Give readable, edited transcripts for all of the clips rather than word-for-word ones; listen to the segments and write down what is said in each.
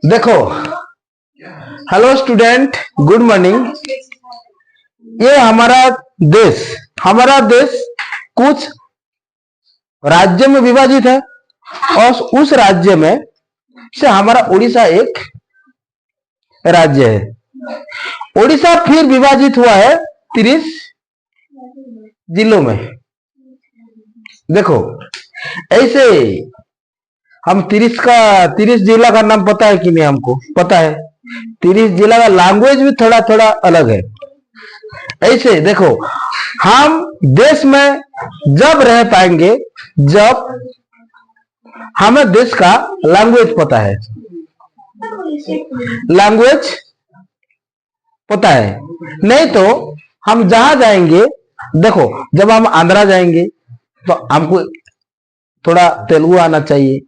देखो, hello student, good morning. ये हमारा देश कुछ राज्य में विभाजित है और उस राज्य में से हमारा उड़ीसा एक राज्य है। उड़ीसा फिर विभाजित हुआ है 30 जिलों में। देखो, ऐसे हम 30 जिला का नाम पता है कि नहीं? हमको पता है। 30 जिला का लैंग्वेज भी थोड़ा थोड़ा अलग है। ऐसे देखो, हम देश में जब रह पाएंगे जब हमें देश का लैंग्वेज पता है। लैंग्वेज पता है, नहीं तो हम जहां जाएंगे, देखो जब हम आंध्रा जाएंगे तो हमको थोड़ा तेलुगु आना चाहिए।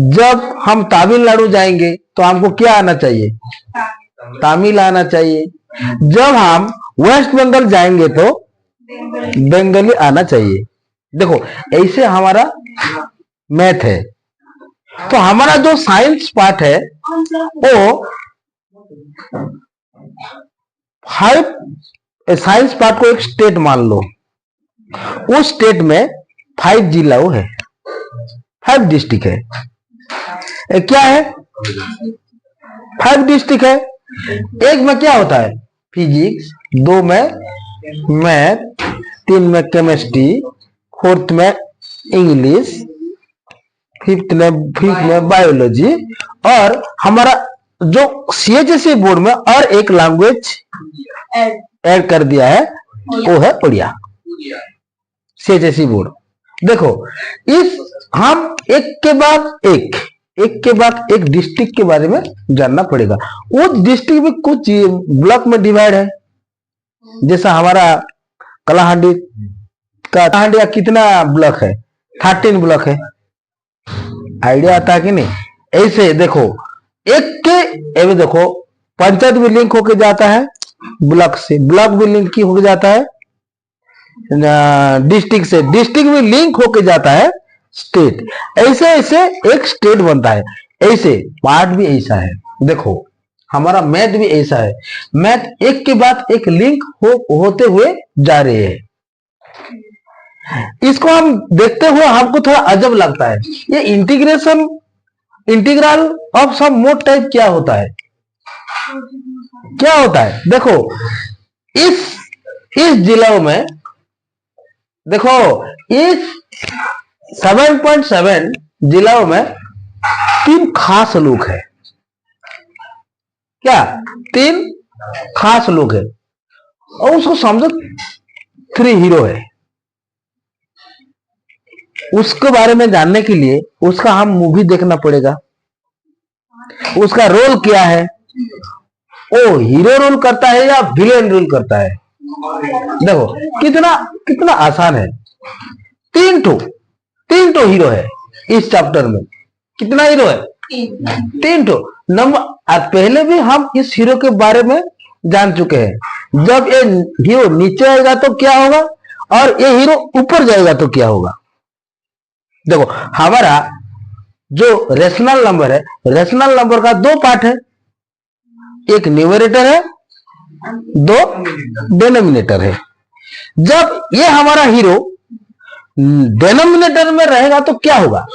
जब हम तमिलनाडु जाएंगे तो हमको क्या आना चाहिए? तमिल आना चाहिए। जब हम वेस्ट बंगाल जाएंगे तो बंगाली आना चाहिए। देखो, ऐसे हमारा मैथ है। तो हमारा जो साइंस पार्ट है वो 5 साइंस पार्ट को एक स्टेट मान लो। उस स्टेट में 5 जिला है, 5 डिस्ट्रिक्ट है। क्या है? 5 डिस्ट्रिक्ट है। एक में क्या होता है? फिजिक्स, 2 में मैथ, 3 में केमिस्ट्री, 4th में इंग्लिश, 5th में बायोलॉजी। और हमारा जो CHSE बोर्ड में और एक लैंग्वेज ऐड कर दिया है, वो है उड़िया। CHSE board. देखो, इस हम एक के बाद एक डिस्ट्रिक्ट के बारे में जानना पड़ेगा। वो डिस्ट्रिक्ट में कुछ ब्लॉक में डिवाइड है। जैसा हमारा कलाहांडी का कितना ब्लॉक है? 13 ब्लॉक है। आइडिया आता है कि नहीं? ऐसे देखो, देखो, पंचायत भी लिंक होके जाता है ब्लॉक से, ब्लॉक भी लिंक होके जाता है डिस्ट्रिक्ट से, डिस्ट्रिक्ट भी लिंक होके जाता है स्टेट। ऐसे ऐसे एक स्टेट बनता है। ऐसे पार्ट भी ऐसा है। देखो, हमारा मैथ भी ऐसा है। मैथ एक के बाद एक लिंक होते हुए जा रहे हैं। इसको हम देखते हुए हमको थोड़ा अजब लगता है। ये integral of some mod type क्या होता है? क्या होता है? देखो, इस जिलों में देखो, इस 7.7 जिलों में 3 खास लोग हैं। क्या? 3 खास लोग हैं। और उसको समझो 3 हीरो है। उसके बारे में जानने के लिए उसका हम मूवी देखना पड़ेगा। उसका रोल क्या है? वो हीरो रोल करता है या विलेन रोल करता है? देखो, कितना आसान है। 3 तो हीरो है इस चैप्टर में। कितना हीरो है? 3 तो नंबर। पहले भी हम इस हीरो के बारे में जान चुके हैं। जब ये हीरो नीचे आएगा तो क्या होगा और ये हीरो ऊपर जाएगा तो क्या होगा? देखो, हमारा जो रेशनल नंबर है, रेशनल नंबर का 2 पार्ट है। एक न्यूमरेटर है, 2 डिनोमिनेटर है। जब ये हमारा हीरो डिनोमिनेटर में रहेगा तो क्या होगा,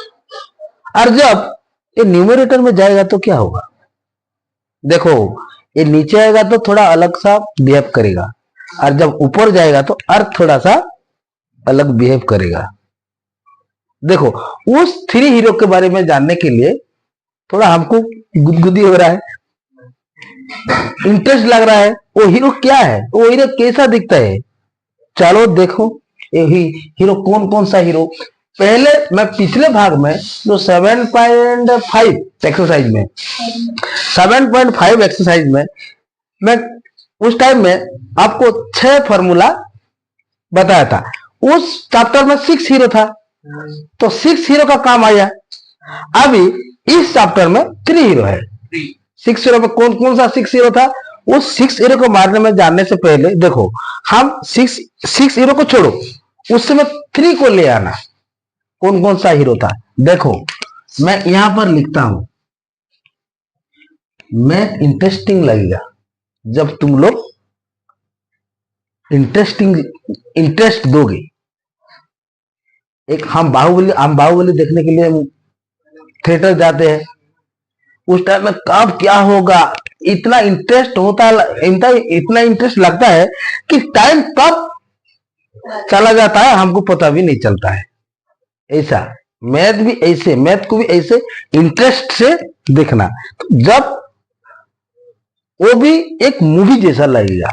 और जब ये न्यूमरेटर में जाएगा तो क्या होगा? देखो, ये नीचे आएगा तो थोड़ा अलग सा बिहेव करेगा, और जब ऊपर जाएगा तो अर्थ थोड़ा सा अलग बिहेव करेगा। देखो, उस 3 हीरो के बारे में जानने के लिए थोड़ा हमको गुदगुदी हो रहा है, इंटरेस्ट लग रहा है। वो हीरो क्या है? वो हीरो कैसा दिखता है? चलो देखो, ये हीरो कौन सा हीरो। पहले मैं पिछले भाग में जो 7.5 एक्सरसाइज में मैं उस टाइम में आपको 6 फॉर्मूला बताया था। उस चैप्टर में 6 हीरो था, तो 6 हीरो का काम आया। अभी इस चैप्टर में 3 हीरो है। 6 हीरो में कौन सा 6 हीरो था? उस 6 हीरो को मारने में जानने से पहले देखो, हम 6 हीरो को छोड़ो, उससे मैं 3 को ले आना। कौन सा हीरो था? देखो, मैं यहां पर लिखता हूं मैथ इंटरेस्टिंग लगेगा जब तुम लोग इंटरेस्ट दोगे। एक हम बाहुबली देखने के लिए थिएटर जाते हैं, उस टाइम में कब क्या होगा इतना इंटरेस्ट होता है, इतना इंटरेस्ट लगता है कि टाइम कब चला जाता है हमको पता भी नहीं चलता है। ऐसा मैथ को भी ऐसे इंटरेस्ट से देखना, तो जब वो भी एक मूवी जैसा लगेगा।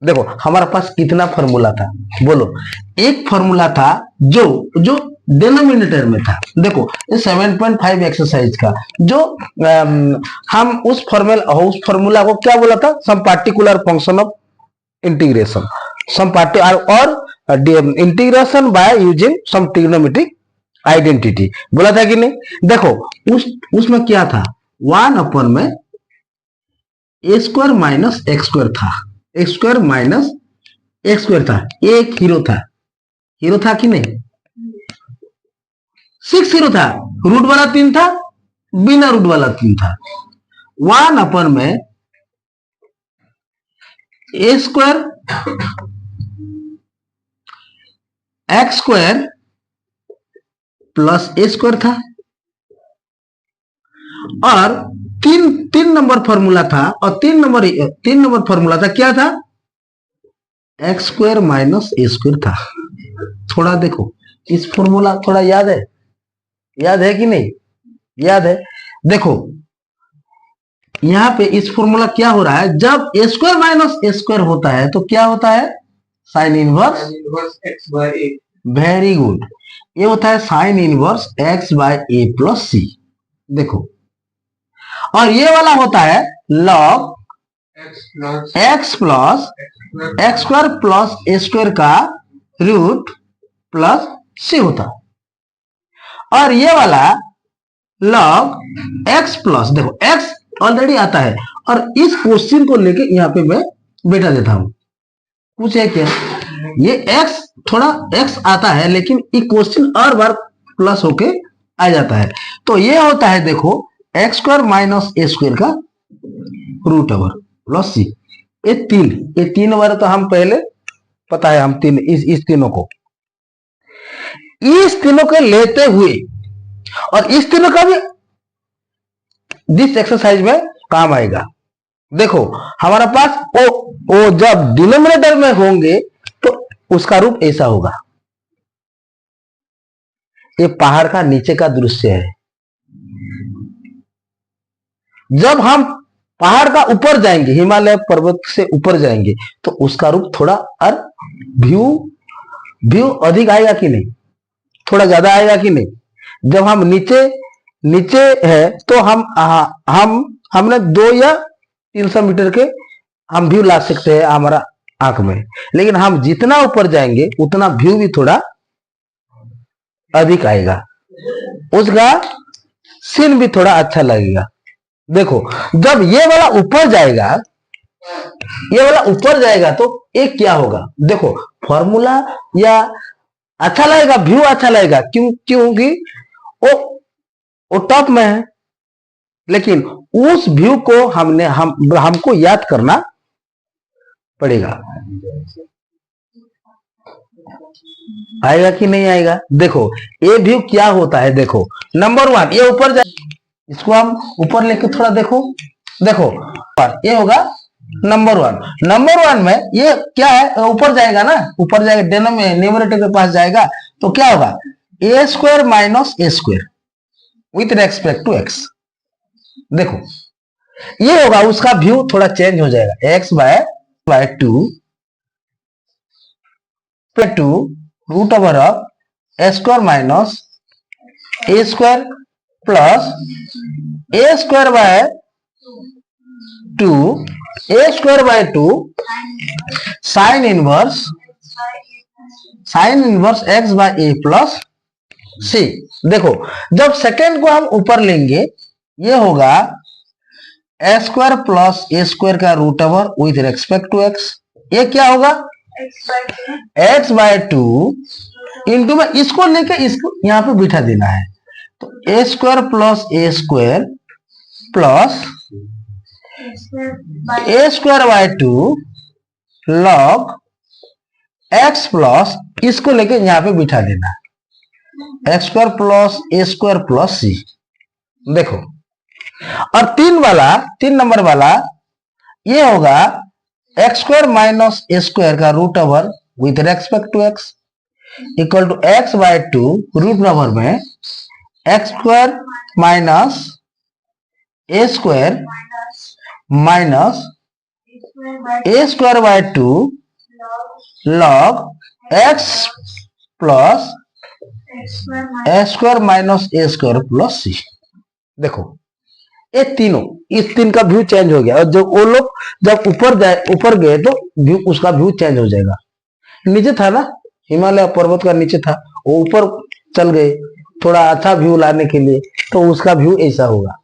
देखो हमारे पास कितना फॉर्मूला था, बोलो। एक फॉर्मूला था जो जो डिनोमिनेटर में था। देखो 7.5 एक्सरसाइज का जो हम उस फॉर्मूला को क्या बोला था, some particular function of integration, some particular और integration by using some trigonometric identity बोला था कि नहीं। देखो उसमें क्या था, 1 में a square minus x square था, x square minus x square था। एक हीरो था कि नहीं, 6 हीरो था, रूट वाला 3 था, बिना रूट वाला 3 था। 1 में a square x square plus a square था, और तीन नंबर फॉर्मूला था, और तीन नंबर फॉर्मूला था, क्या था, x square minus a square था। थोड़ा देखो इस फॉर्मूला थोड़ा याद है कि नहीं, याद है। देखो यहां पे इस फॉर्मूला क्या हो रहा है, जब a square minus a square होता है तो क्या होता है, sine inverse x by a. Very good, ये होता है sine inverse x by a plus c. देखो, और ये वाला होता है log x plus x square plus a square का रूट प्लस सी होता है, और ये वाला लॉग एक्स प्लस, देखो एक्स ऑलरेडी आता है, और इस क्वेश्चन को लेके यहां पे मैं बैठा देता हूं। कुछ है क्या, ये एक्स थोड़ा एक्स आता है, लेकिन ये क्वेश्चन और बार प्लस होके आ जाता है। तो ये होता है, देखो x square minus a square का रूट ओवर प्लस सी। ये तीन बार तो हम पहले पता है, हम इस तीनों को लेते हुए, और इस तीनों का भी दिस एक्सरसाइज में काम आएगा। देखो हमारा पास ओ जब डिनोमिनेटर में होंगे तो उसका रूप ऐसा होगा। ये पहाड़ का नीचे का दृश्य है। जब हम पहाड़ का ऊपर जाएंगे, हिमालय पर्वत से ऊपर जाएंगे, तो उसका रूप थोड़ा और व्यू अधिक आएगा कि नहीं, थोड़ा ज्यादा आएगा कि नहीं। जब हम नीचे है तो हमने 2 या 300 मीटर के हम व्यू ला सकते हैं हमारा आंख में, लेकिन हम जितना ऊपर जाएंगे उतना व्यू भी थोड़ा अधिक आएगा, उसका सीन भी थोड़ा अच्छा लगेगा। देखो जब ये वाला ऊपर जाएगा तो एक क्या होगा, देखो फॉर्मूला या अच्छा लगेगा, व्यू अच्छा लगेगा, क्योंकि वो टॉप में है, लेकिन उस व्यू को हमको याद करना पड़ेगा। आएगा कि नहीं आएगा। देखो ये व्यू क्या होता है, देखो नंबर 1 ये ऊपर जाए, इसको हम ऊपर लेके थोड़ा देखो ये होगा नंबर 1 में ये क्या है, ऊपर जाएगा ना, ऊपर जाएगा, डिनोमिनेटर के पास जाएगा, तो क्या होगा, a square minus a square with respect to x. देखो ये होगा, उसका व्यू थोड़ा चेंज हो जाएगा, x by 2 root over of a square minus a square plus a square by 2 sine inverse x by a plus c. देखो जब second को हम ऊपर लेंगे, ये होगा a square plus a square का root over with respect to x. ये क्या होगा, एक्स बाय 2 इंटू में इसको लेके इसको यहां पे बिठा देना है, तो a square plus a square plus a square by 2 log x plus, इसको लेके यहाँ पे बिठा देना, x square plus a square plus c. देखो, और 3 नंबर वाला ये होगा x square minus a square का root over with respect to x equal to x by 2 root over में x square minus a square minus a square by 2 log x plus a square minus a square plus c. देखो, ये तीनों, इस तीन का view change हो गया, और जब वो लोग जब ऊपर गए तो व्यू, उसका व्यू चेंज हो जाएगा। नीचे था ना, हिमालय पर्वत का नीचे था, वो ऊपर चल गए थोड़ा अच्छा व्यू लाने के लिए, तो उसका व्यू ऐसा होगा।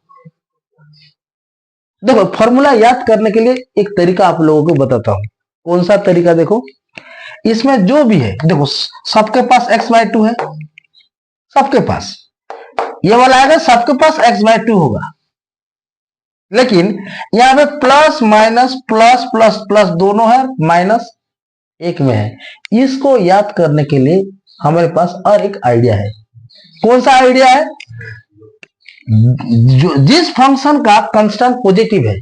देखो, फॉर्मूला याद करने के लिए एक तरीका आप लोगों को बताता हूं। कौन सा तरीका? देखो, इसमें जो भी है, देखो सबके पास x बाय 2 है, सबके पास ये वाला आएगा, सबके पास x बाय 2 होगा, लेकिन यहां पे plus minus plus plus plus दोनों है, माइनस एक में है। इसको याद करने के लिए हमारे पास और एक आइडिया है। कौन सा आइडिया है? जिस फंक्शन का कांस्टेंट पॉजिटिव है,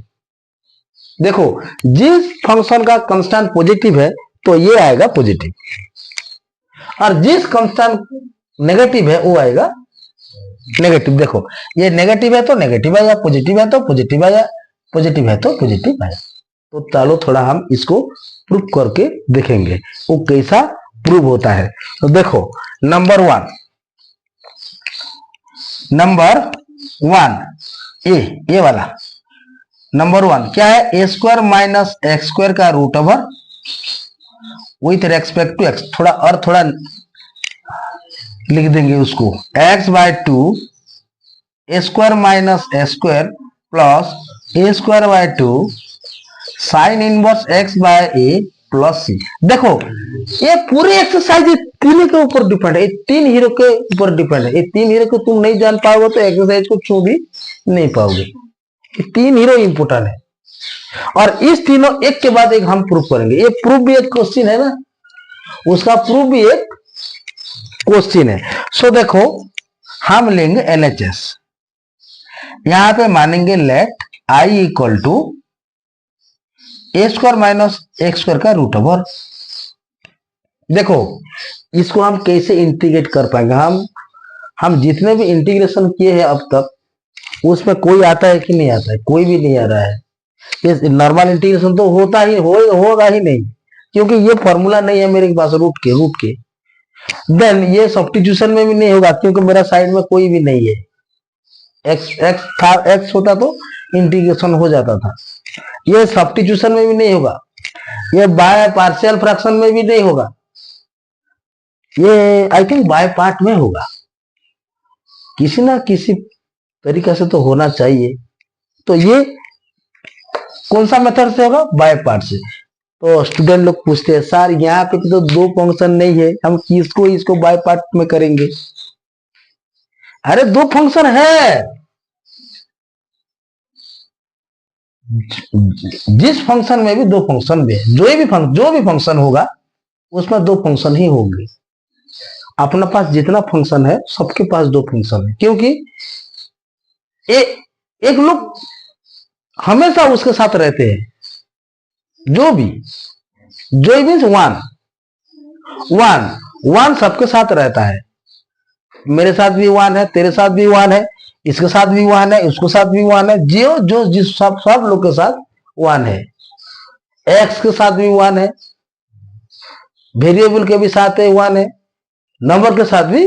देखो जिस फंक्शन का कांस्टेंट पॉजिटिव है तो ये आएगा पॉजिटिव, और जिस कांस्टेंट नेगेटिव है वो आएगा नेगेटिव। देखो, ये नेगेटिव है तो नेगेटिव आया, पॉजिटिव है तो पॉजिटिव आया, पॉजिटिव है तो पॉजिटिव आया। तो चलो थोड़ा हम इसको प्रूव करके देखेंगे वो कैसा प्रूव होता है। तो देखो, नंबर वन ये वाला नंबर 1 क्या है? A square minus x square का root over with respect to x. थोड़ा लिख देंगे उसको, x by 2 a square minus a square plus a square by 2 sine inverse x by a plus c. देखो, ये पूरी एक्सरसाइज तीन के ऊपर डिपेंड है, 3 हीरो के ऊपर डिपेंड है। ये 3 हीरो को तुम नहीं जान पाओगे तो एक्सरसाइज को छू भी नहीं पाओगे। ये 3 हीरो इंपोर्टेंट है, और इस तीनों एक के बाद एक हम प्रूव करेंगे। ये प्रूफ भी एक क्वेश्चन है ना, उसका प्रूफ भी एक क्वेश्चन है। सो देखो, हम लेंगे LHS, यहां पे मानेंगे let I equal to a square minus x square का रूट ओवर। देखो, इसको हम कैसे इंटीग्रेट कर पाएंगे? हम जितने भी इंटीग्रेशन किए हैं अब तक, उसमें कोई आता है कि नहीं आता है? कोई भी नहीं आ रहा है। ये नॉर्मल इंटीग्रेशन तो होगा ही नहीं, क्योंकि ये फॉर्मूला नहीं है मेरे पास रूट के। देन ये सब्स्टिट्यूशन में भी नहीं होगा, क्योंकि मेरा साइड में कोई भी नहीं है। एक्स होता तो इंटीग्रेशन हो जाता था। ये सब्स्टिट्यूशन में भी नहीं होगा, ये बाय पार्शियल फ्रैक्शन में भी नहीं होगा, ये आई थिंक बाय पार्ट में होगा। किसी ना किसी तरीके से तो होना चाहिए। तो ये कौन सा मेथड से होगा? बाय पार्ट से। तो स्टूडेंट लोग पूछते हैं, सर यहाँ पे तो 2 फंक्शन नहीं है, हम इसको बाय पार्ट में करेंगे। अरे 2 फंक्शन है, जिस फंक्शन में भी 2 फंक्शन भी है, जो भी फंक्शन होगा उसमें 2 फंक्शन ही होंगे। अपने पास जितना फंक्शन है सबके पास 2 फंक्शन है, क्योंकि एक लोग हमेशा उसके साथ रहते हैं। जो मीन्स वन सबके साथ रहता है। मेरे साथ भी 1 है, तेरे साथ भी 1 है, इसके साथ भी 1 है, उसके साथ भी 1 है, जिस सब लोग के साथ 1 है। एक्स के साथ भी 1 है, वेरिएबल के भी साथ 1 है, नंबर के साथ भी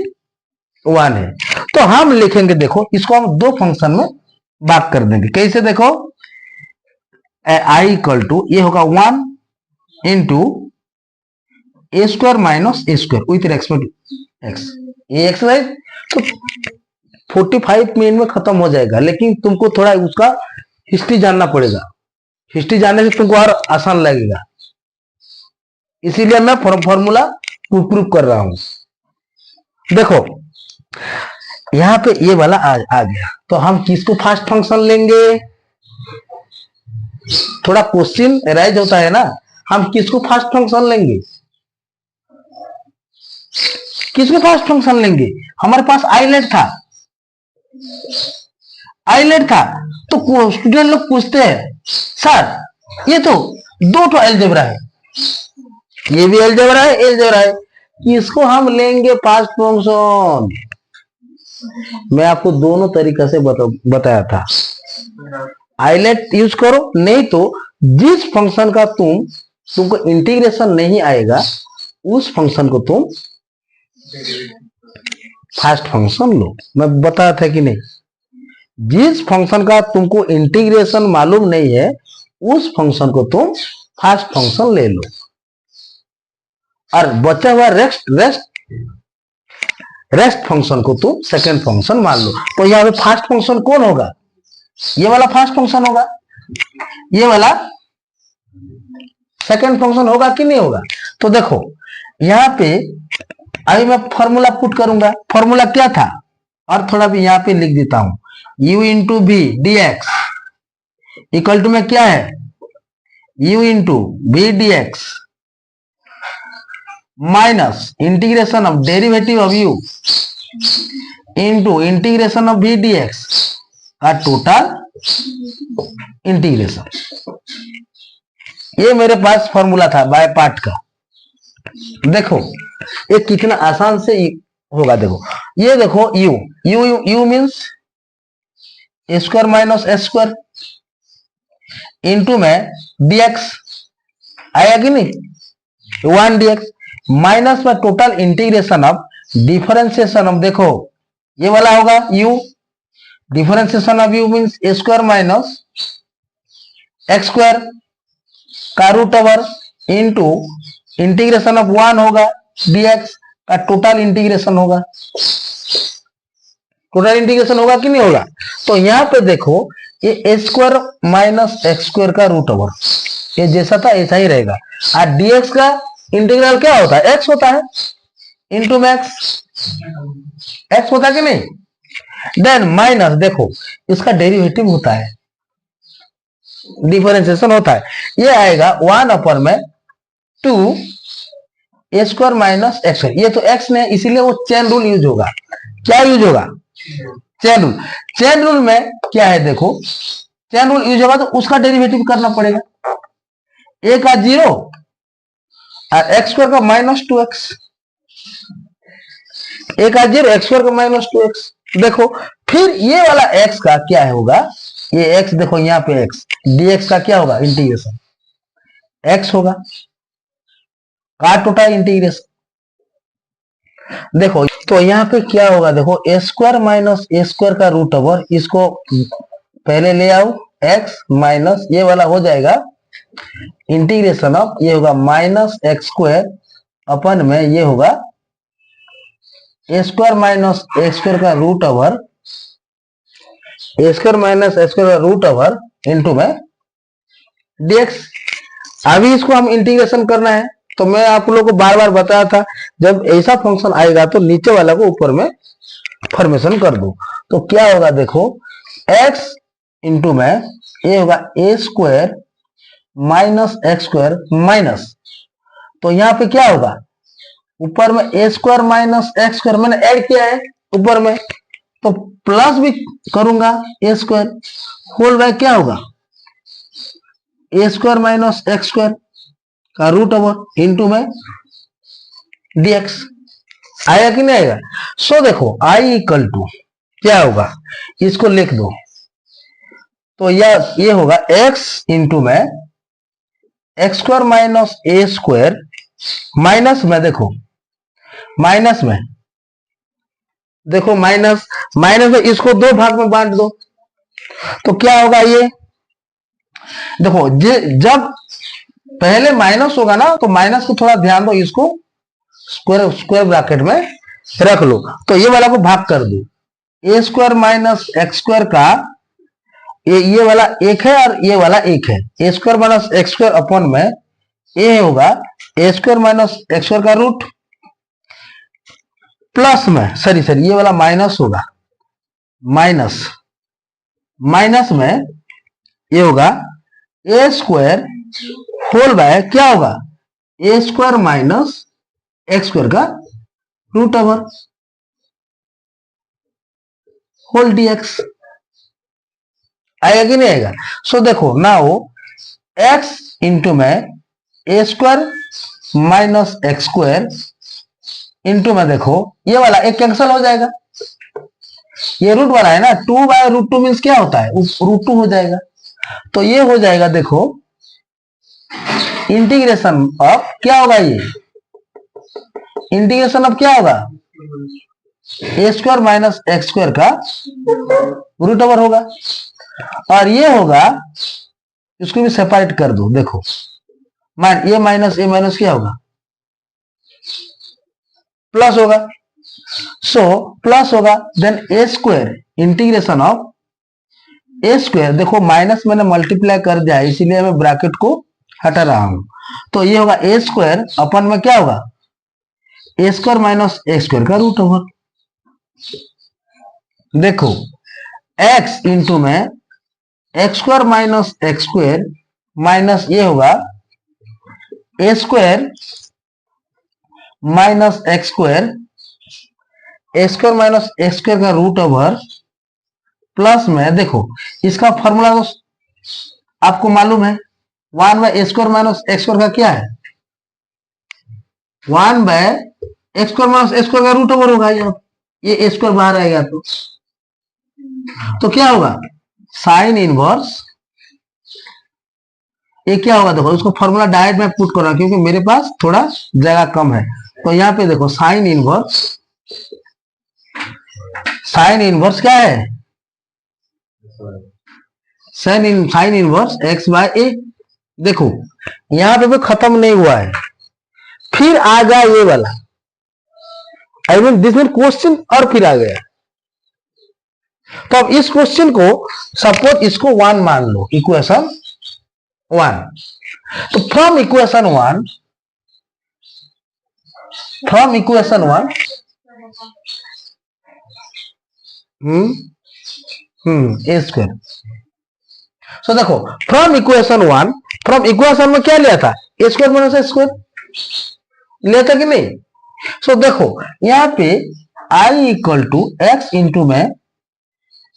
1 है। तो हम लिखेंगे, देखो इसको हम 2 फंक्शन में बात कर देंगे। कैसे? देखो, आई इक्वल टू ये होगा 1 into a square minus a square with respect x. ये एक्सरसाइज तो 45 मिनट में खत्म हो जाएगा, लेकिन तुमको थोड़ा उसका हिस्ट्री जानना पड़ेगा। हिस्ट्री जानने से तुमको और आसान लगेगा, इसीलिए मैं फॉर्मूला प्रूव कर रहा हूं। देखो, यहां पे ये वाला आ गया, तो हम किसको फर्स्ट फंक्शन लेंगे? थोड़ा क्वेश्चन राइज होता है ना, हम किसको फर्स्ट फंक्शन लेंगे, किसको फर्स्ट फंक्शन लेंगे। हमारे पास आइलेट था, आइलेट था, तो स्टूडेंट लोग पूछते हैं सर ये तो दो तो अलजेब्रा है, ये भी अलजेब्रा है, अलजेब्रा है, किसको हम लेंगे फर्स्ट फंक्शन। मैं आपको दोनों तरीके से बताया था, आइलेट यूज करो, नहीं तो जिस फंक्शन का तुमको इंटीग्रेशन नहीं आएगा उस फंक्शन को तुम फर्स्ट फंक्शन लो। मैं बताया था कि नहीं, जिस फंक्शन का तुमको इंटीग्रेशन मालूम नहीं है उस फंक्शन को तुम फर्स्ट फंक्शन ले लो, और बचा हुआ रेस्ट फंक्शन को तुम सेकंड फंक्शन मान लो। तो यहाँ पे फर्स्ट फंक्शन कौन होगा, ये वाला फर्स्ट फंक्शन होगा, ये वाला सेकंड फंक्शन होगा कि नहीं होगा। तो देखो यहाँ पे अभी मैं फॉर्मूला पुट करूंगा, फॉर्मूला क्या था, और थोड़ा भी यहाँ पे लिख देता हूं, u into v d x equal to में क्या है, u into v d x minus integration of derivative of u into integration of v d x का टोटल इंटीग्रेशन। ये मेरे पास फॉर्मूला था बाय पार्ट का। देखो ये कितना आसान से होगा, देखो ये देखो u u u, u means a square minus s square into में dx आया कि नहीं, 1 dx माइनस में total integration of differentiation of, देखो ये वाला होगा u, differentiation of u means a square minus x square का root over into integration of 1 होगा dx का टोटल इंटीग्रेशन होगा, टोटल इंटीग्रेशन होगा कि नहीं होगा। तो यहां पे देखो ये a square minus x square का रूट ओवर, ये जैसा था ऐसा ही रहेगा, और dx का इंटीग्रल क्या होता है, x होता है इंटू मैक्स, x होता है कि नहीं। देन माइनस देखो इसका डेरिवेटिव होता है, डिफरेंशिएशन होता है, ये आएगा 1 अपर में 2 ए स्क्वायर माइनस एक्स, ये तो x ने, इसीलिए वो चेन रूल यूज होगा। क्या यूज होगा, चेन रूल। चेन रूल में क्या है, देखो चेन रूल यूज होगा तो उसका डेरिवेटिव करना पड़ेगा, a का 0 और एक्स स्क्वायर का माइनस 2x, a का 0 एक्स स्क्वायर का माइनस 2x। देखो फिर ये वाला x का क्या होगा, ये x देखो यहाँ पे x, dx का क्या होगा इंटीग्रेशन x होगा का टोटल इंटीग्रेशन। देखो तो यहाँ पे क्या होगा, देखो a square minus a square का रूट ओवर, इसको पहले ले आओ x माइनस ये वाला हो जाएगा इंटीग्रेशन ऑफ, ये होगा माइनस एक्स स्क्वायर अपन में ये होगा a square minus x square का रूट ओवर, ए स्क्वायर माइनस एक्स स्क्वायर का रूट ओवर इंटू में dx। अभी इसको हम इंटीग्रेशन करना है, तो मैं आप लोगों को बार बार बताया था जब ऐसा फंक्शन आएगा तो नीचे वाला को ऊपर में फॉर्मेशन कर दो। तो क्या होगा, देखो x इंटू में ये होगा a square minus x square minus, तो यहाँ पे क्या होगा ऊपर में a square minus x square मैंने ऐड किया है ऊपर में, तो प्लस भी करूंगा ए स्क्वायर होल बाय क्या होगा a square minus x square का रूट ओवर इंटू में dx। आया कि नहीं आएगा। सो देखो i इक्वल टू क्या होगा, इसको लिख दो, तो ये होगा x इंटू में x square minus a square minus में, देखो माइनस में, देखो माइनस माइनस में इसको दो भाग में बांट दो, तो क्या होगा ये, देखो जब पहले माइनस होगा ना तो माइनस को थोड़ा ध्यान दो, इसको स्क्वायर ब्रैकेट में रख लो, तो ये वाला को भाग कर दो, ए स्क्वायर माइनस एक्स स्क्वायर का ये वाला एक है और ये वाला एक है, a square minus x square upon में ए होगा a square minus x square का रूट प्लस में, सॉरी ये वाला माइनस होगा, माइनस माइनस में ये होगा ए स्क्वायर होल बाय क्या होगा, a square minus x square का रूट ओवर होल डीएक्स। आएगा कि नहीं आएगा? सो देखो नाउ एक्स इंटू में a square minus x square into में देखो ये वाला एक कैंसिल हो जाएगा, ये रूट वाला है ना, 2/√2 मीन्स क्या होता है, √2 हो जाएगा। तो ये हो जाएगा देखो इंटीग्रेशन ऑफ क्या होगा, ये इंटीग्रेशन ऑफ क्या होगा, a square minus x square का रूट ओवर होगा। और ये होगा, इसको भी सेपरेट कर दो, देखो ये माइनस ए माइनस क्या होगा, प्लस होगा। सो प्लस होगा, then a square integration of a square, देखो माइनस मैंने मल्टीप्लाई कर दिया इसीलिए मैं ब्रैकेट को हटा रहा हूं। तो ये होगा ए स्क्वायर अपन में क्या होगा, a square minus x square का रूट ओवर। देखो x इंटू में x square minus x square minus ये होगा a square minus x square, a square minus x square का रूट ओवर प्लस में देखो इसका फॉर्मूला तो आपको मालूम है, 1/a square minus x square का क्या है, 1/x square minus x square का रूट ओवर होगा। ये ए स्क्वायर बाहर आएगा तो क्या होगा, साइन इनवर्स, ये क्या होगा देखो उसको फॉर्मूला डायरेक्ट में पुट कर रहा हूं क्योंकि मेरे पास थोड़ा जगह कम है। तो यहाँ पे देखो साइन इनवर्स क्या है, साइन इनवर्स x/a। देखो यहाँ पे भी खत्म नहीं हुआ है, फिर आ गया ये वाला, I mean this mean question, और फिर आ गया। तो अब इस क्वेश्चन को सपोज इसको 1 मान लो, इक्वेशन 1। तो फ्रॉम इक्वेशन 1 ए स्क्वायर। सो देखो फ्रॉम इक्वेशन में क्या लिया था, ए स्क्वायर माइनस एक्स स्क्वायर लिया था कि नहीं। सो देखो यहाँ पे आई इक्वल टू एक्स इंटू में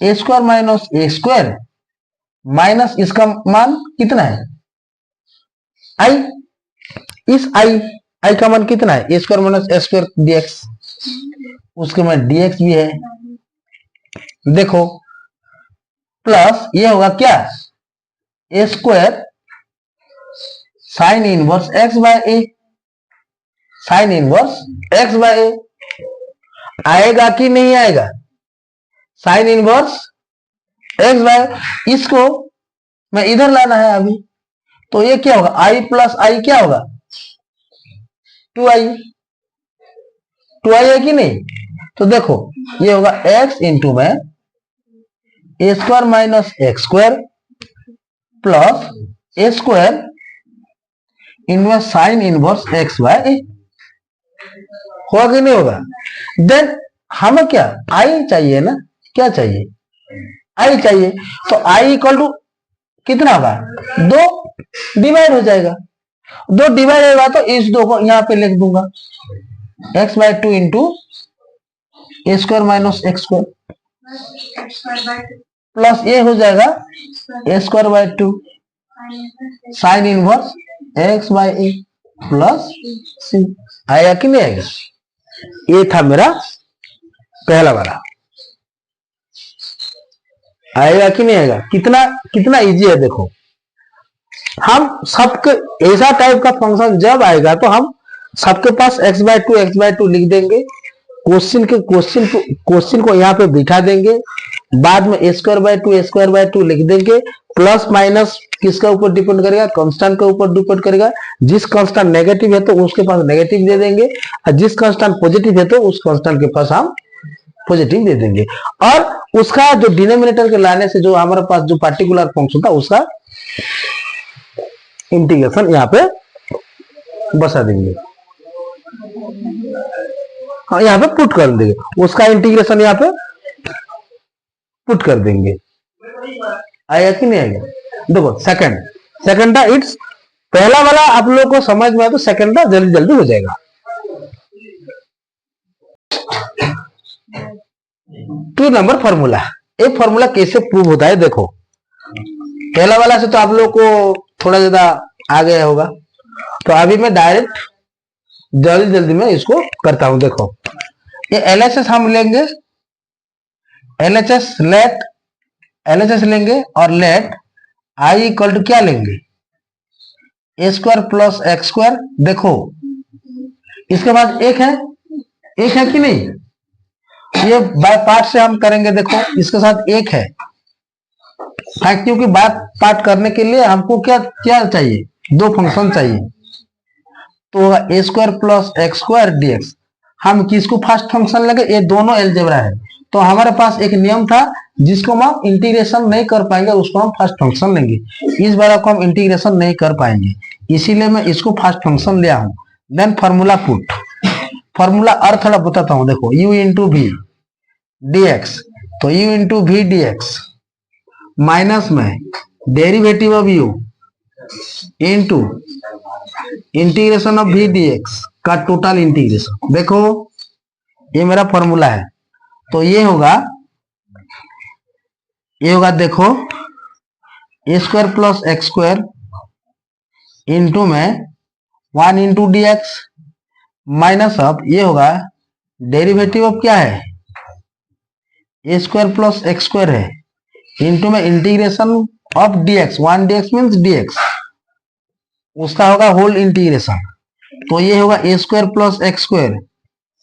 a square minus a square minus इसका मान कितना है, आई, इस आई का मान कितना है, a square minus a square dx, उसके में डीएक्स भी है। देखो प्लस ये होगा क्या, a square sine inverse x/a, sine inverse x/a आएगा कि नहीं आएगा, साइन इनवर्स x/a, इसको मैं इधर लाना है अभी। तो ये क्या होगा, i प्लस आई क्या होगा, 2i है कि नहीं। तो देखो ये होगा x इंटू में a square minus x square plus a square इनमें साइन इनवर्स x/a होगा कि नहीं होगा। देन हमें क्या आई चाहिए ना, क्या चाहिए, आई चाहिए। तो आई इक्वल टू कितना होगा, 2 डिवाइड हो जाएगा, 2 डिवाइड होगा तो इस 2 को यहां पे लिख दूंगा, x/2 into a square minus x square plus ये हो जाएगा a square by 2 sine inverse x/a plus c. आएगा कि नहीं आएगा, ये था मेरा पहला वाला। आएगा कि नहीं आएगा, कितना इजी है। देखो हम सबके ऐसा टाइप का फंक्शन जब आएगा तो हम सबके पास x/2 लिख देंगे, क्वेश्चन को यहाँ पे बिठा देंगे, बाद में a स्क्वायर बाय 2 लिख देंगे। प्लस माइनस किसका ऊपर डिपेंड करेगा, कांस्टेंट के ऊपर डिपेंड करेगा। जिस कांस्टेंट नेगेटिव है तो उसके पास नेगेटिव दे देंगे, और जिस कांस्टेंट पॉजिटिव है तो उस कांस्टेंट के पास हम पॉजिटिव दे देंगे। और उसका जो डिनोमिनेटर के लाने से जो हमारे पास जो पार्टिकुलर फंक्शन था उसका इंटीग्रेशन यहाँ पे बसा देंगे, यहाँ पे पुट कर देंगे, उसका इंटीग्रेशन यहाँ पे पुट कर देंगे। आएगा कि नहीं आएगा। देखो सेकंड सेकंडा इट्स, पहला वाला आप लोगों को समझ में आए तो सेकंडा जल्दी जल्दी हो जाएगा। टू नंबर फॉर्मूला, एक फॉर्मूला कैसे प्रूव होता है देखो। पहला वाला से तो आप लोग को थोड़ा ज्यादा आ गया होगा, तो अभी मैं डायरेक्ट जल्दी जल्दी में इसको करता हूं। देखो ये एलएचएस हम लेंगे, एलएचएस लेट एलएचएस लेंगे और लेट आई इक्वल टू क्या लेंगे, ए स्क्वायर प्लस एक्स स्क्वायर। देखो इसके बाद एक है कि नहीं, ये बाय पार्ट से हम करेंगे। देखो इसके साथ एक है, क्योंकि बाय पार्ट करने के लिए हमको क्या क्या चाहिए, दो फंक्शन चाहिए। तो a square plus x square dx, हम किसको फर्स्ट फंक्शन लेंगे, ये दोनों अलजेब्रा है। तो हमारे पास एक नियम था जिसको हम इंटीग्रेशन नहीं कर पाएंगे, उसको हम फर्स्ट फंक्शन लेंगे। इस बार को हम इंटीग्रेशन नहीं कर पाएंगे, इसीलिए मैं इसको फर्स्ट फंक्शन लिया हूं। देन फॉर्मूला पुट, फॉर्मूला अर्थ थोड़ा बताता हूं। देखो u इंटू वी dx, तो u into v dx minus में derivative of u into integration of v dx का टोटल इंटीग्रेशन। देखो ये मेरा फॉर्मूला है, तो ये होगा देखो a square plus x square into में 1 into d x minus of, ये होगा डेरिवेटिव ऑफ क्या है, a square plus x square है, इंटू में integration of dx, 1 dx means dx, उसका होगा होल इंटीग्रेशन। तो ये होगा a square plus x square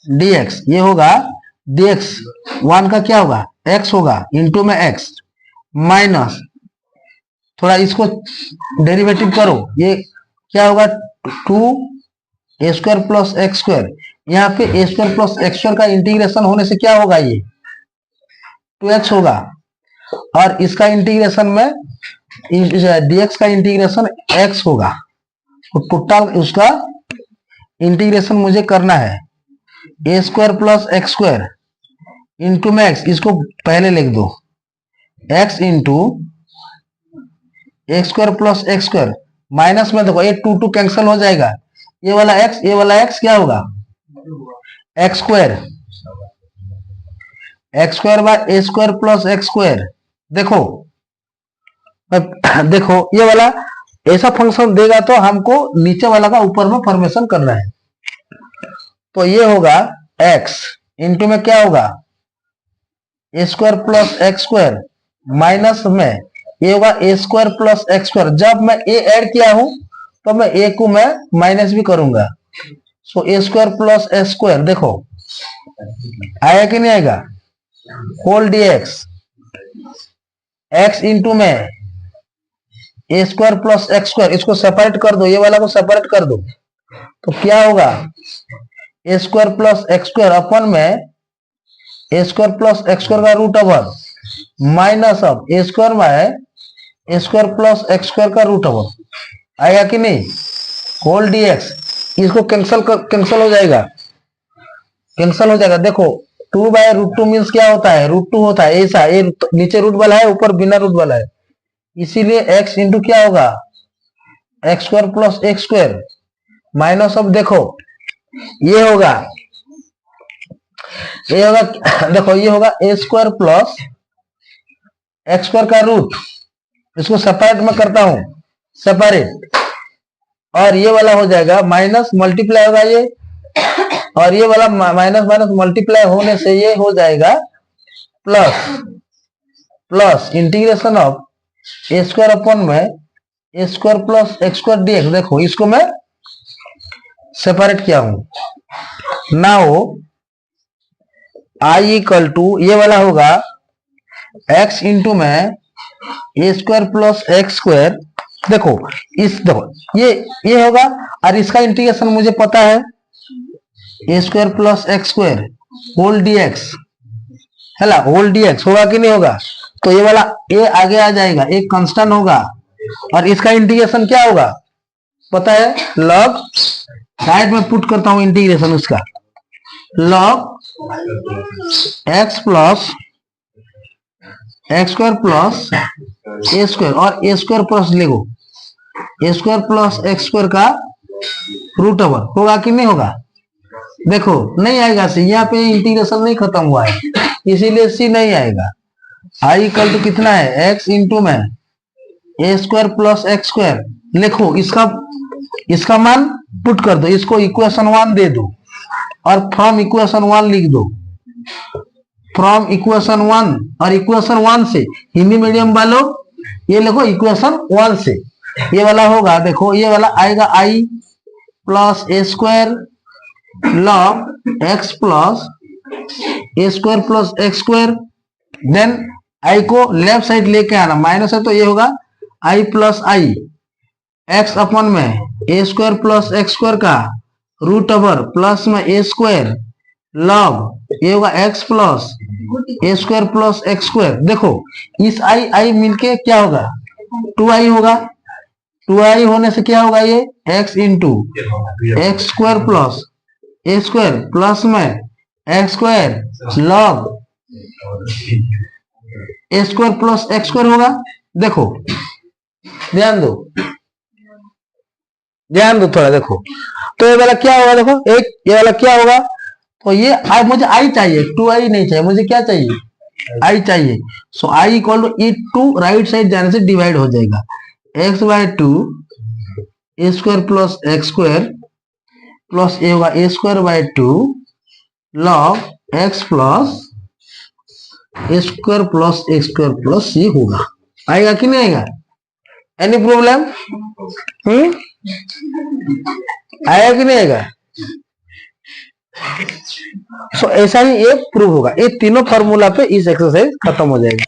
dx, ये होगा dx 1 का क्या होगा x होगा, इंटू में x माइनस, थोड़ा इसको डेरिवेटिव करो, ये क्या होगा 2 a square plus x square, यहाँ पे ए स्क्वायर प्लस एक्स स्क्वायर का इंटीग्रेशन होने से क्या होगा, ये 2x होगा, और इसका इंटीग्रेशन में dx का इंटीग्रेशन x होगा। तो टोटल उसका इंटीग्रेशन मुझे करना है a square plus x square into में x, इसको पहले लिख दो, x into x square plus x square minus में, देखो ये 2 कैंसिल हो जाएगा, ये वाला x क्या होगा x square, x square by a square plus x square. देखो ये वाला ऐसा फंक्शन देगा तो हमको नीचे वाला का ऊपर में फॉर्मेशन करना है। तो ये होगा x इंटू में क्या होगा a square plus x square minus में ये होगा a square plus x square. जब मैं ए ऐड किया हूं तो मैं ए को मैं माइनस भी करूंगा, सो ए स्क्वायर प्लस एक्स स्क्वायर। देखो आएगा कि नहीं आएगा, होल डीएक्स x इंटू में a square plus x square, इसको सेपरेट कर दो, ये वाला को सेपरेट कर दो, तो क्या होगा a square plus x square upon में a square plus x square का root over minus of a square में a square plus x square का रूट ओवर, आएगा कि नहीं, होल डीएक्स। इसको कैंसिल हो जाएगा, देखो 2/√2 मीन्स क्या होता है, √2 होता है, ऐसा ये नीचे रूट वाला है, ऊपर बिना रूट वाला है, इसीलिए x इंटू क्या होगा x square plus x square minus of, देखो ये होगा देखो ये होगा a square plus x square का रूट, इसको सेपरेट में करता हूं, सेपरेट, और ये वाला हो जाएगा माइनस मल्टीप्लाई होगा ये, और ये वाला माइनस माइनस मल्टीप्लाई होने से ये हो जाएगा plus integration of a square upon में a square plus x square dx. देखो इसको मैं सेपरेट किया हूं। नाउ आई इक्वल टू ये वाला होगा x इंटू में a square plus x square. देखो ये होगा, और इसका इंटीग्रेशन मुझे पता है a square plus x square whole dx है ना, होल डीएक्स होगा कि नहीं होगा, तो ये वाला ए आगे आ जाएगा, एक कांस्टेंट होगा, और इसका इंटीग्रेशन क्या होगा पता है, लॉग, साइड में पुट करता हूं इंटीग्रेशन उसका, log x plus x square plus a square, और ए स्क्वायर प्लस लिखो a square plus x square का रूट ओवर होगा कि नहीं होगा? देखो नहीं आएगा सी, यहाँ पे इंटीग्रेशन नहीं खत्म हुआ है इसीलिए सी नहीं आएगा। आई इक्वल टू कितना है? एक्स इंटू में a square plus x square. लिखो इसका मान पुट कर दो, इसको इक्वेशन 1 दे दो और फ्रॉम इक्वेशन 1 लिख दो। फ्रॉम इक्वेशन 1 और इक्वेशन 1 से हिंदी मीडियम वालों ये लिखो इक्वेशन 1 से ये वाला होगा। देखो ये वाला आएगा I plus a square log x plus a square plus x square. Then I को लेफ्ट साइड लेके आना, माइनस है तो ये होगा आई प्लस आई एक्स अपन में a square plus x square का रूट ओवर प्लस में ए स्क्वायर लॉग ये होगा x plus a square plus x square. देखो इस आई मिलके क्या होगा? 2i होगा। 2i होने से क्या होगा? ये x into x square plus a square plus में x square log a square plus x square होगा। देखो ध्यान दो थोड़ा। देखो तो ये वाला क्या होगा? देखो एक ये वाला क्या होगा? तो ये मुझे आई चाहिए, 2i नहीं चाहिए, मुझे क्या चाहिए? आई चाहिए। So I equal to e two right side जाने से डिवाइड हो जाएगा x by 2 a square plus x square plus a होगा a square by 2 log x plus a square plus c होगा। आएगा कि नहीं आएगा? Any problem? आएगा कि नहीं आएगा? सो ऐसा ही ये प्रूव होगा। ये तीनों फार्मूला पे इस एक्सरसाइज खत्म हो जाएगा।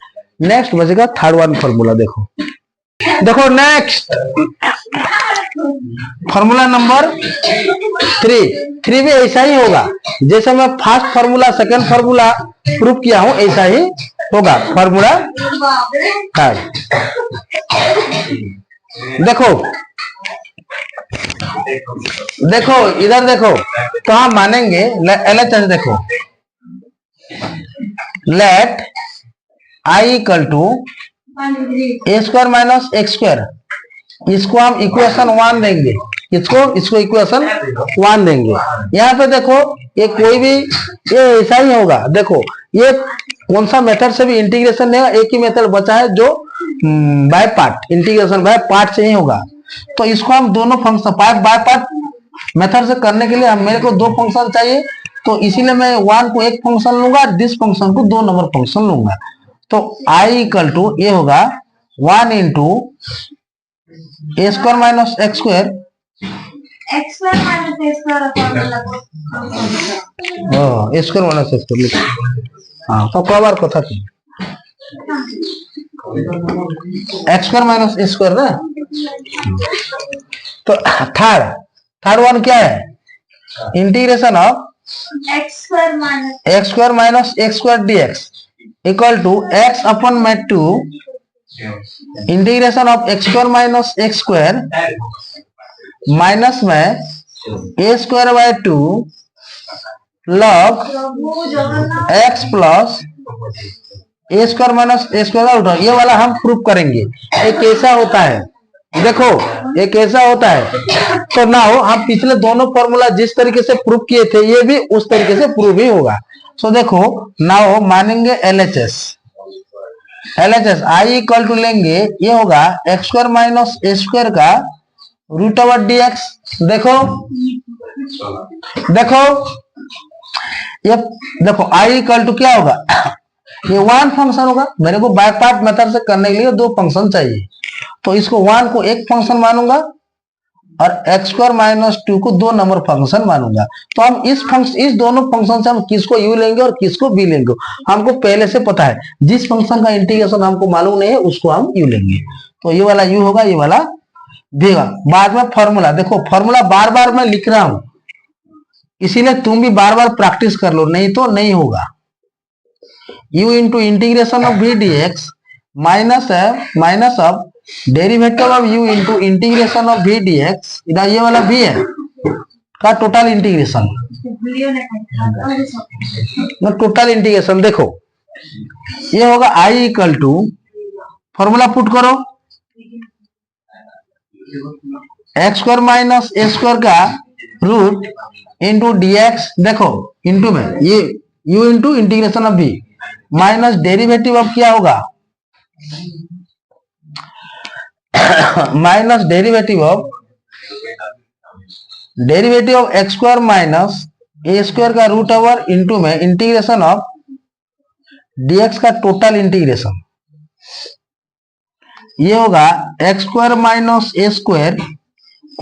नेक्स्ट बचेगा थर्ड वन फार्मूला। देखो नेक्स्ट फार्मूला नंबर 3 भी ऐसा ही होगा जैसे मैं first formula second formula prove किया हूं, ऐसा ही होगा फार्मूला थर्ड। देखो इधर देखो तो हम मानेंगे LHS। देखो let I equal to a square minus x square, इसको हम इक्वेशन 1 देंगे, इसको इक्वेशन 1 देंगे। यहाँ पे देखो ये कोई भी ये ऐसा ही होगा। देखो ये कौन सा मेथड से भी इंटीग्रेशन नहीं होगा, एक ही मेथड बचा है जो by part, integration by part से ही होगा। तो इसको हम दोनों फंक्शन बाय पार्ट मेथड से करने के लिए मेरे को 2 फंक्शन चाहिए, तो इसीलिए मैं 1 को एक फंक्शन लूंगा, दिस फंक्शन को 2 नंबर फंक्शन लूंगा। तो आई इक्वल टू ये होगा 1 into a square minus x square x square minus a square a square minus x square. हाँ तो कबार कथा थी x square minus a square ना। तो थर्ड वन क्या है? Integration of x square minus x square dx equal to x upon में 2 integration of x square minus x square minus में a square by 2 log x plus a square minus a square. ये वाला हम proof करेंगे। ये कैसा होता है? देखो ये कैसा होता है। तो ना हो हम पिछले दोनों फॉर्मूला जिस तरीके से प्रूफ किए थे ये भी उस तरीके से प्रूफ ही होगा। सो देखो ना हो मानेंगे LHS आई इक्वल टू लेंगे ये होगा x square minus a square का रूट ओवर डीएक्स। देखो आई इक्वल टू क्या होगा? ये 1 फंक्शन होगा। मेरे को बाय पार्ट मेथड से करने के लिए 2 फंक्शन चाहिए, तो इसको 1 को एक फंक्शन मानूंगा और एक्स स्क्वायर माइनस 2 को 2 नंबर फंक्शन मानूंगा। तो हम इस दोनों फंक्शन से हम किसको यू लेंगे और किसको बी लेंगे हमको पहले से पता है। जिस फंक्शन का इंटीग्रेशन हमको मालूम नहीं है उसको हम यू लेंगे। तो ये वाला यू होगा, ये वाला बी होगा। बाद में फॉर्मूला देखो, फॉर्मूला बार बार मैं लिख रहा हूं इसीलिए तुम भी बार बार प्रैक्टिस कर लो, नहीं तो नहीं होगा। U into integration of v d x minus of derivative of u into integration of v d x, ये वाला भी है का टोटल इंटीग्रेशन। टोटल इंटीग्रेशन देखो ये होगा आई इक्वल टू, फॉर्मूला पुट करो x square minus a square का रूट इंटू dx, देखो इंटू में ये u into integration of v minus derivative of क्या होगा, minus derivative of x square minus a square का रूट ओवर इंटू में integration of dx का total integration, ये होगा x square minus a square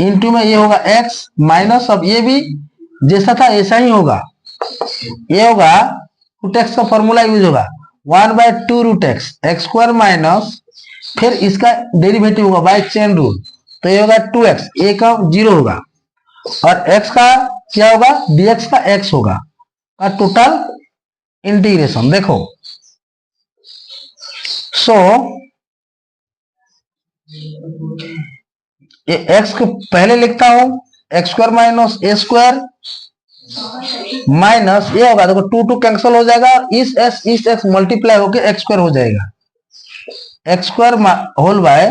into में ये होगा x माइनस, अब ये भी जैसा था ऐसा ही होगा, ये होगा रूट एक्स का फॉर्मूला यूज होगा 1/2 root x, x square minus फिर इसका डेरिवेटिव होगा बाय चेन रूल, तो ये होगा 2x, ए का 0 होगा और x का क्या होगा, dx का x होगा का टोटल इंटीग्रेशन। देखो सो ये x को पहले लिखता हूं, x square minus a square minus ये होगा, देखो 2 कैंसिल हो जाएगा, इस x मल्टीप्लाई होके एक्स स्क्वायर हो जाएगा, x square whole by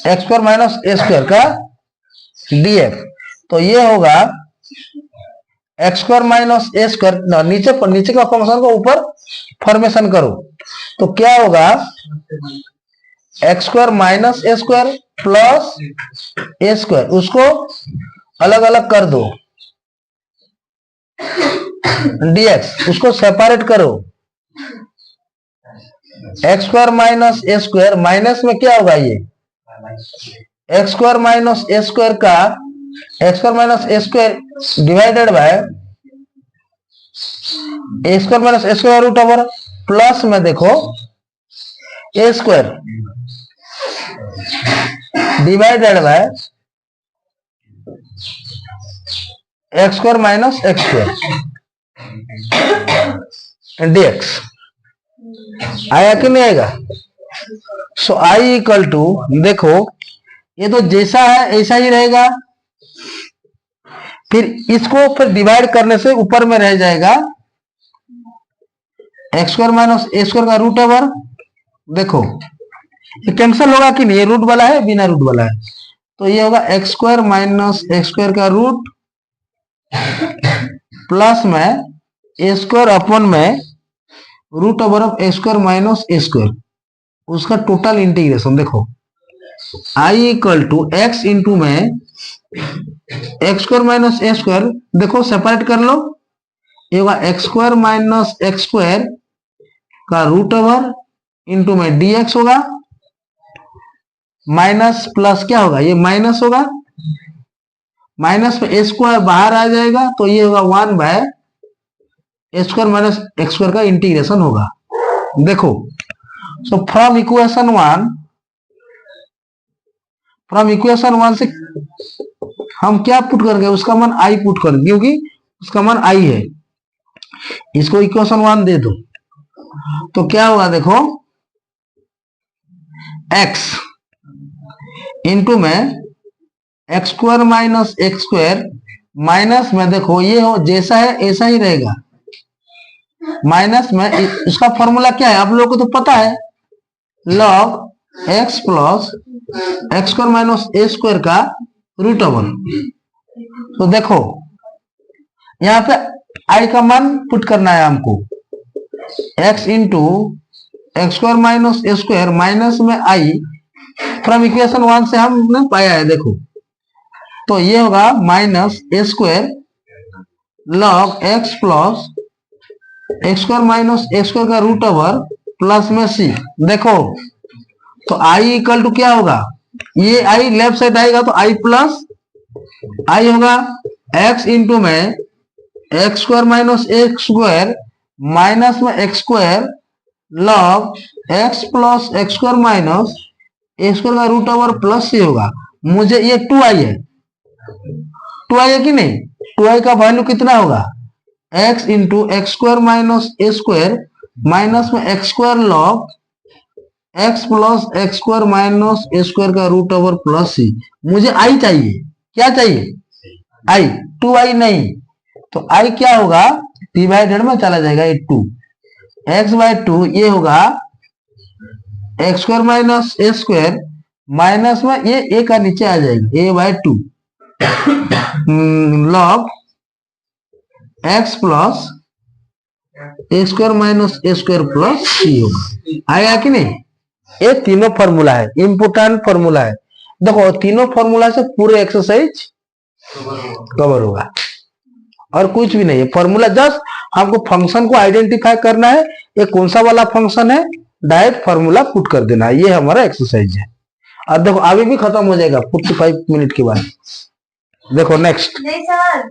x square minus a square का df, तो ये होगा x square minus a square, नीचे का फंक्शन को ऊपर फॉर्मेशन करो, तो क्या होगा x square minus a square plus a square, उसको अलग अलग कर दो, dx उसको सेपरेट करो, x square minus a square minus में क्या होगा, ये x square minus a square का x square minus a square divided by a square minus a square root over plus में देखो a square divided by x square minus x square dx, आया कि नहीं आएगा। सो आई इक्वल टू, देखो ये तो जैसा है ऐसा ही रहेगा, फिर इसको फिर डिवाइड करने से ऊपर में रह जाएगा x square minus a square का रूट ओवर, देखो ये कैंसिल होगा कि नहीं, ये रूट वाला है बिना रूट वाला है, तो ये होगा x square minus x square का रूट प्लस में ए स्क्वायर अपॉन में root over of a square minus a square, उसका टोटल इंटीग्रेशन। देखो I equal to x into में x square minus a square, देखो सेपरेट कर लो, ये होगा x square minus x square का रूट ओवर इंटू में dx होगा, माइनस प्लस क्या होगा, ये माइनस होगा, माइनस में ए स्क्वायर बाहर आ जाएगा, तो ये होगा 1/, ए स्क्वायर माइनस एक्स स्क्वायर का इंटीग्रेशन होगा। देखो सो फ्रॉम इक्वेशन 1 से हम क्या पुट करेंगे, उसका मान आई पुट करेंगे, क्योंकि उसका मान आई है, इसको इक्वेशन 1 दे दो, तो क्या होगा, देखो x इंटू में x square minus x square minus में, देखो ये हो जैसा है ऐसा ही रहेगा, माइनस में इसका फॉर्मूला क्या है आप लोगों को तो पता है, log x plus x square minus a square का रूट ओवर, तो देखो यहाँ पे i का मान पुट करना है हमको, x into x square minus a square minus में i फ्रॉम इक्वेशन 1 से हमने पाया है, देखो तो ये होगा minus a square log x plus x square minus x square का रूट ओवर प्लस में c, देखो तो i इक्वल टू क्या होगा, ये i लेफ्ट साइड आएगा तो i प्लस i होगा, x इंटू में x square minus x square minus में x square log x plus x square minus x square का रूट ओवर प्लस c होगा, मुझे ये 2i है, 2i है कि नहीं, 2i का वैल्यू कितना होगा, x into x square minus a square minus में x square log x plus x square minus a square का रूट ओवर प्लस c, मुझे i चाहिए, क्या चाहिए i, 2i नहीं, तो i क्या होगा, डिवाइडेड में चला जाएगा ये 2, x/2 ये होगा x square minus a square minus में ये ए का नीचे आ जाएगा, ए bye 2 log x plus a square minus a square plus c होगा। आएगा कि नहीं? ये तीनों फॉर्मूला है, इंपोर्टेंट फॉर्मूला है। देखो तीनों फॉर्मूला से पूरे एक्सरसाइज कवर होगा और कुछ भी नहीं है। फॉर्मूला जस्ट हमको फंक्शन को आइडेंटिफाई करना है, ये कौन सा वाला फंक्शन है, डायरेक्ट फॉर्मूला पुट कर देना है। ये हमारा एक्सरसाइज है। और देखो अभी भी खत्म हो जाएगा 45 मिनट के बाद। देखो नेक्स्ट नहीं सर